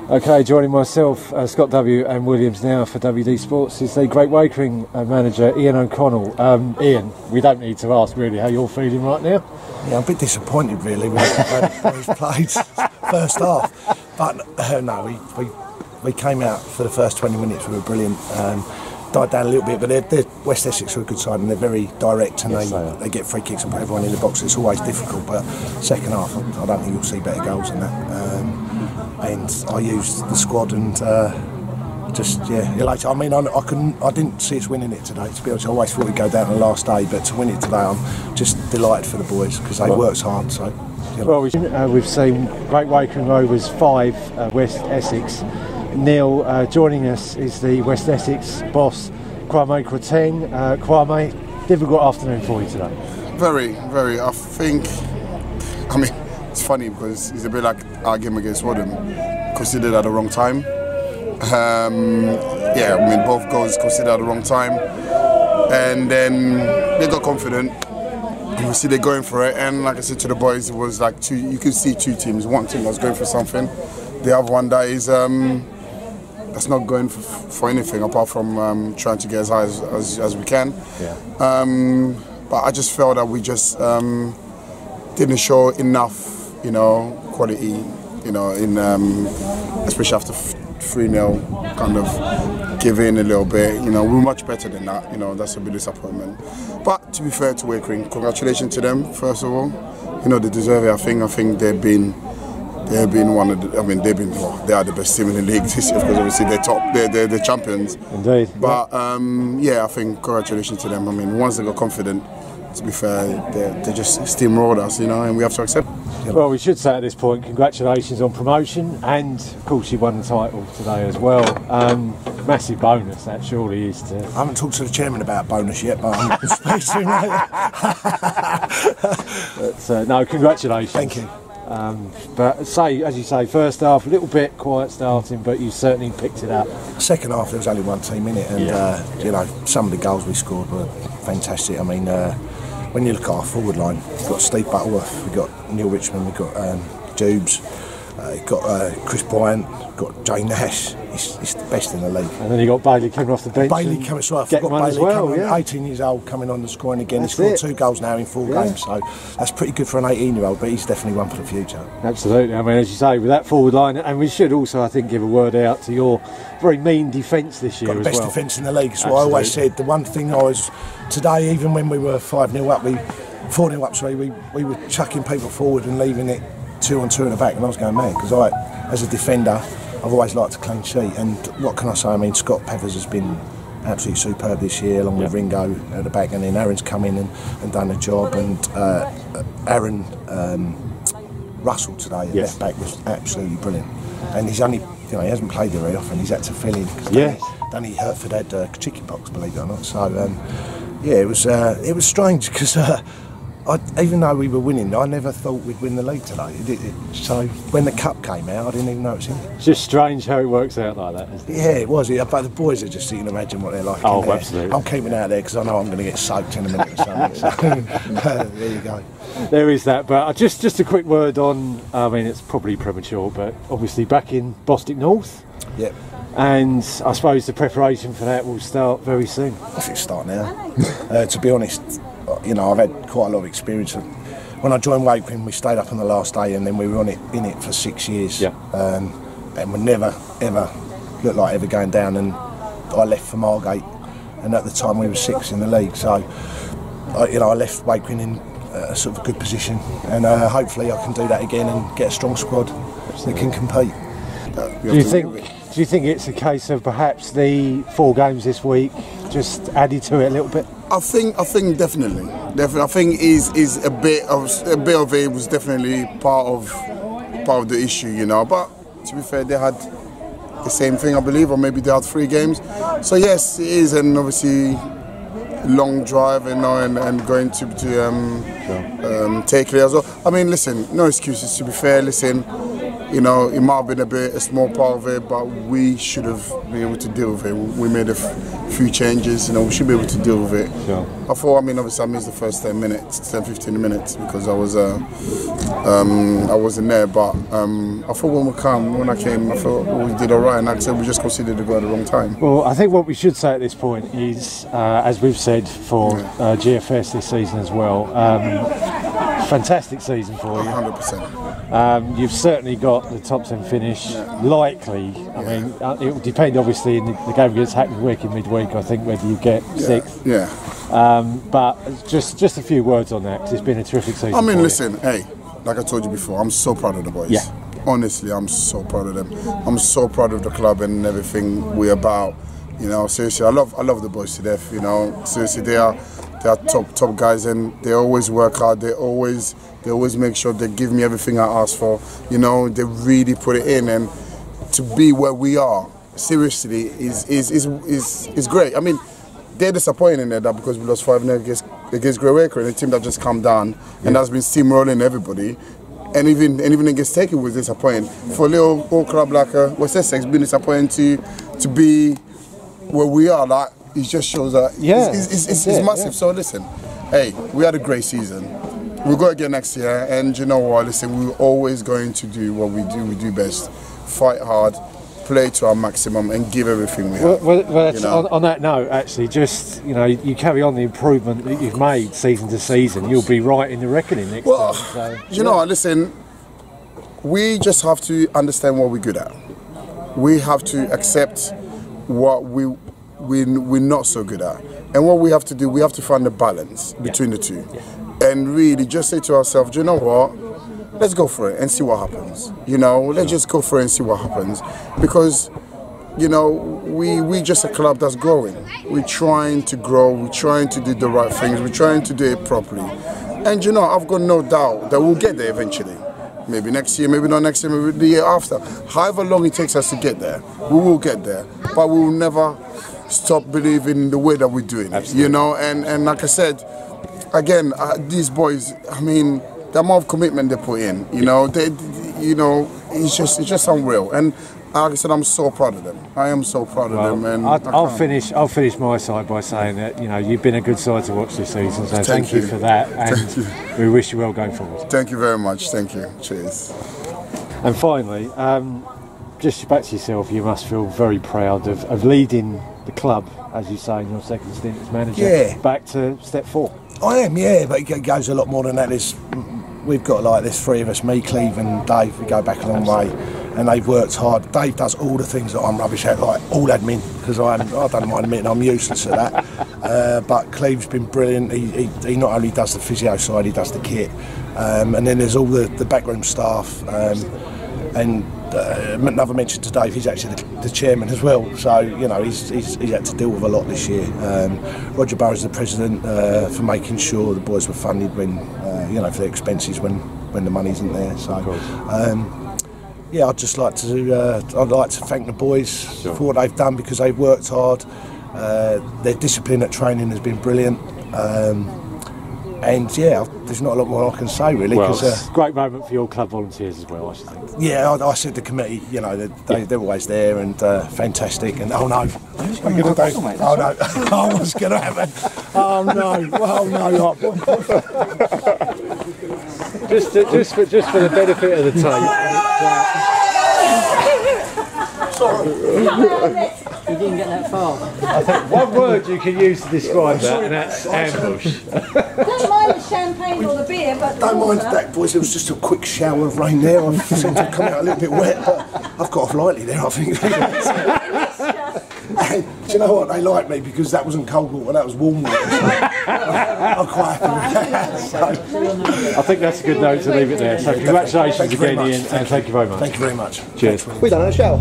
Okay, joining myself, Scott W. and Williams now for WD Sports is the Great Wakering manager, Iain O'Connell. Iain, we don't need to ask really how you're feeling right now. Yeah, I'm a bit disappointed really with how he's played first half. But no, we came out for the first 20 minutes, we were brilliant. Died down a little bit, but they're West Essex are a good side and they're very direct and they get free kicks and put everyone in the box. It's always difficult, but second half I don't think you'll see better goals than that. And I used the squad and I mean, I didn't see us winning it today, to be honest. I always thought we'd go down the last day, but to win it today I'm just delighted for the boys because they worked hard. So well, we've seen Great Wakering Rovers 5, West Essex. Neil, joining us is the West Essex boss, Kwame. Kwame, difficult afternoon for you today. Very, very. I mean, it's funny because it's a bit like our game against Wadham, considered at the wrong time. Both goals considered at the wrong time, and then they got confident. You see, they're going for it, and like I said to the boys, it was like you could see two teams. One team was going for something, the other one that is that's not going for anything apart from trying to get as high as we can. Yeah. But I just felt that we just didn't show enough, quality, in especially after 3-0, kind of give in a little bit. We're much better than that. That's a big disappointment. But to be fair to Wakering, congratulations to them first of all. They deserve it. I think they've been one of the, they are the best team in the league this year because obviously they're the champions. Indeed. But I think congratulations to them. I mean, once they got confident, to be fair, they just steamrolled us, and we have to accept. Well, we should say at this point, congratulations on promotion, and of course you won the title today as well. Massive bonus that surely is to. I haven't talked to the chairman about bonus yet, but I'm going to speak to him later. But no, congratulations. Thank you. But as you say, first half a little bit quiet starting, but you certainly picked it up. Second half there was only one team in it, and some of the goals we scored were fantastic. I mean, when you look at our forward line, we've got Steve Butterworth, we've got Neil Richmond, we've got Jubes, we've got Chris Bryant, we've got Jay Nash. He's the best in the league. And then you got Bailey coming off the bench. Bailey coming, so I forgot Bailey as well, coming, 18 years old, coming on the scoring again. He's scored 2 goals now in 4 games, so that's pretty good for an 18-year-old, but he's definitely one for the future. Absolutely. I mean, as you say, with that forward line, and we should also, I think, give a word out to your very mean defence this year as well. Got the best defence in the league, so I always said the one thing today, even when we were 5-0 up, 4-0 up, sorry, we were chucking people forward and leaving it 2-on-2 in the back, and I was going mad because as a defender, I've always liked a clean sheet. And what can I say? I mean, Scott Peppers has been absolutely superb this year, along with Ringo at the back, and then Aaron's come in and done a job. And Aaron Russell today at left back was absolutely brilliant. And he's only, he hasn't played there very often. He's had to fill in. Danny Hertford had chicken pox, believe it or not. So it was strange because. Even though we were winning, I never thought we'd win the league today. So when the cup came out, I didn't even know it was in. It's just strange how it works out like that, isn't it? Yeah, it was. But the boys are just, you can imagine what they're like. Oh, absolutely. I'm keeping out there because I know I'm going to get soaked in a minute or something. So there you go. There is that. But just a quick word on, I mean, it's probably premature, but obviously back in Bostik North. Yep. And I suppose the preparation for that will start very soon. I think start now. To be honest, I've had quite a lot of experience. When I joined Wakering, we stayed up on the last day, and then we were in it for 6 years. Yeah. And we never ever looked like ever going down. And I left for Margate, and at the time we were 6th in the league. So, I left Wakering in a sort of a good position, and hopefully I can do that again and get a strong squad that can compete. Do you think it's a case of perhaps the 4 games this week just added to it a little bit? I think definitely. I think is a bit of it was definitely part of the issue, But to be fair, they had the same thing, I believe, or maybe they had 3 games. So yes, it is, and obviously long drive, and going to take it as well. I mean, listen, no excuses. To be fair, listen. you know, it might have been a small part of it, but we should have been able to deal with it. We made a few changes, you know, we should be able to deal with it. Sure. I thought, I mean, obviously I missed the first 10 minutes, 15 minutes because I wasn't there, but I thought when I came, I thought we did all right, and like I said, we just conceded a goal at the wrong time. Well, I think what we should say at this point is, as we've said for GFS this season as well, fantastic season for you. 100%. You've certainly got the top 10 finish, likely. I mean, it will depend obviously in the game against Hackney Wick in midweek, I think, whether you get 6th. Yeah. But just a few words on that, because it's been a terrific season. I mean, listen, hey, like I told you before, I'm so proud of the boys. Yeah. Honestly, I'm so proud of them. I'm so proud of the club and everything we're about. You know, seriously, I love the boys to death. You know, seriously, they are top guys, and they always work hard. They always make sure they give me everything I ask for. You know, they really put it in, and to be where we are, seriously, is great. I mean, they're disappointed in that because we lost 5-0 against Great Wakering, a team that just come down and has been steamrolling everybody. And even against Take It was disappointing. For a little old club like West Essex, been disappointing to be where we are. Like, it just shows that it's massive. Yeah. So listen, hey, we had a great season. We'll go again next year, and you know what? Listen, we're always going to do what we do. We do best: fight hard, play to our maximum, and give everything we have. Well, that's, on that note, actually, just you carry on the improvement that you've made season to season. You'll be right in the reckoning next time. So, you know, listen, we just have to understand what we're good at. We have to accept what we're not so good at, and what we have to do, we have to find a balance between the two, and really just say to ourselves, do you know what? Let's go for it and see what happens. You know, let's just go for it and see what happens, because you know we just a club that's growing. We're trying to grow. We're trying to do the right things. We're trying to do it properly, and you know, I've got no doubt that we'll get there eventually. Maybe next year, maybe not next year, maybe the year after. However long it takes us to get there, we will get there. But we will never stop believing in the way that we're doing it. You know, and like I said, again, these boys, I mean, the amount of commitment they put in, it's just unreal. And like I said, I'm so proud of them. I am so proud of them. And I'll finish my side by saying that you've been a good side to watch this season. So thank you for that, and we wish you well going forward. Thank you very much. Thank you. Cheers. And finally, just back to yourself. You must feel very proud of leading the club, as you say, in your second stint as manager, back to step 4. I am, but it goes a lot more than that. We've got like there's 3 of us, me, Cleve and Dave. We go back a long way, and they've worked hard. Dave does all the things that I'm rubbish at, like all admin, because I don't mind admitting I'm useless at that. But Cleve's been brilliant. He not only does the physio side, he does the kit, and then there's all the backroom staff. And another mention to Dave, he's actually the chairman as well, so he's had to deal with a lot this year. Roger Burrows, the president, for making sure the boys were funded when for their expenses when the money isn't there. So I'd just like to thank the boys for what they've done, because they've worked hard. Their discipline at training has been brilliant. And there's not a lot more I can say really. Well, it's a great moment for your club volunteers as well, I should think. Yeah, I said the committee, they're always there and fantastic. And I was going to have it. Oh no! just for the benefit of the tape. Sorry. You didn't get that far. I think one word you can use to describe that, and that's ambush. Don't mind the champagne or the beer, but don't mind that, boys. It was just a quick shower of rain there. I seem to have come out a little bit wet, but I've got off lightly there, I think. And do you know what? They like me because that wasn't cold water, that was warm water. So I'm quite happy with that. I think that's a good note to leave it there. So congratulations again, Ian, and thank you very much. Thank you very much. Cheers. We done a shower.